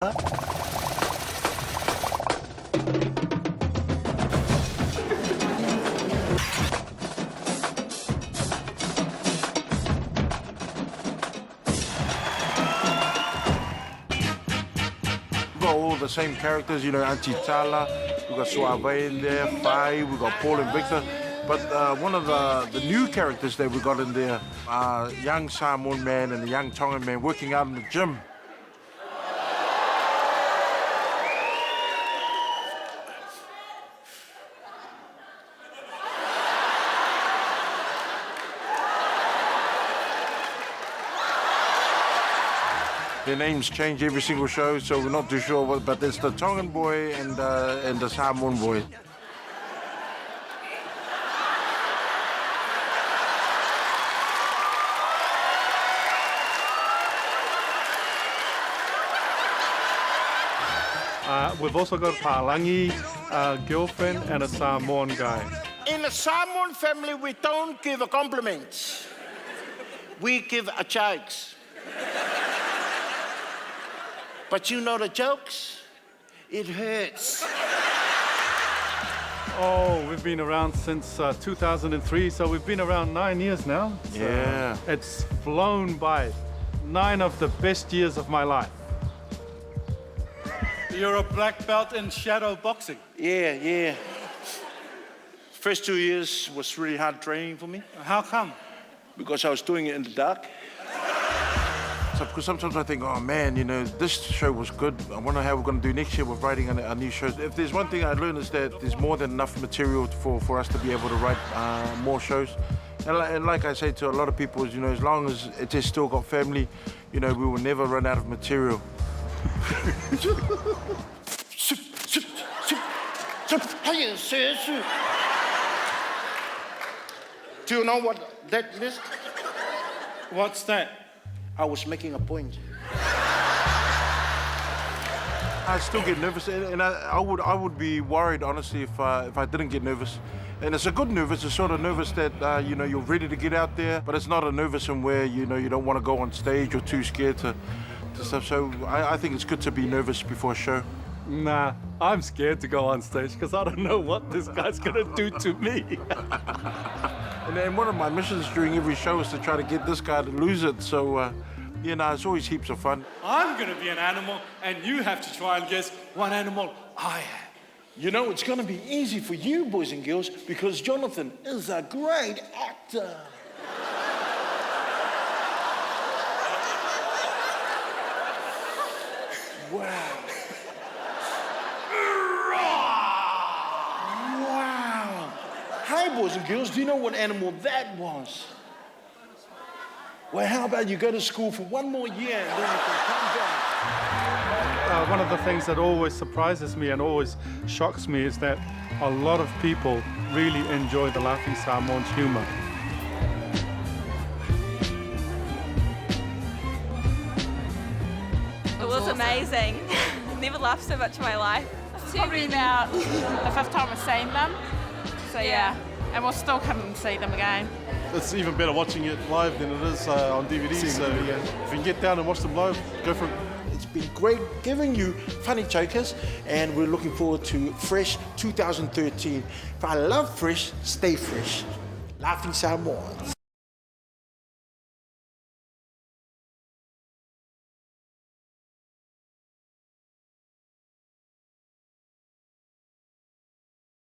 Got all the same characters, you know, Auntie Tala, we've got Suave in there, Fai, we've got Paul and Victor. But one of the new characters that we got in there, a young Samoan man and a young Tongan man working out in the gym. Their names change every single show, so we're not too sure what, but it's the Tongan boy and the Samoan boy. We've also got a Palangi girlfriend and a Samoan guy. In the Samoan family, we don't give a compliment. We give a jokes. But you know the jokes? It hurts. Oh, we've been around since 2003, so we've been around 9 years now. So Yeah. It's flown by. 9 of the best years of my life. You're a black belt in shadow boxing. Yeah. First 2 years was really hard training for me How come? because I was doing it in the dark. So, because sometimes I think, oh man, you know, this show was good. I wonder how we're going to do next year with writing a new show. If there's one thing I learned is that there's more than enough material for us to be able to write more shows. And like I say to a lot of people, you know, as long as it has still got family, you know, we will never run out of material. Do you know what that is? What's that? I was making a point. I still get nervous, and I would be worried, honestly, if I didn't get nervous. And it's a good nervous. It's sort of nervous that you know, you're ready to get out there, but it's not a nervous in where, you know, you don't want to go on stage. You're too scared to stuff. So I think it's good to be nervous before a show. Nah, I'm scared to go on stage because I don't know what this guy's gonna do to me. And then one of my missions during every show is to try to get this guy to lose it. So, you know, it's always heaps of fun. I'm gonna be an animal, and you have to try and guess what animal I am. You know, it's going to be easy for you, boys and girls, because Jonathan is a great actor. Wow. Wow. Hey, boys and girls, do you know what animal that was? Well, how about you go to school for one more year and then you can come back? One of the things that always surprises me and always shocks me is that a lot of people really enjoy the Laughing Samoans humor. It was amazing. Never laughed so much in my life. Probably about the 5th time we've seen them. So yeah, and we'll still come and see them again. It's even better watching it live than it is on DVD. So if you can get down and watch them live, go for it. It's been great giving you funny jokers, and we're looking forward to Fresh 2013. If I love Fresh, stay fresh. Laughing Samoans.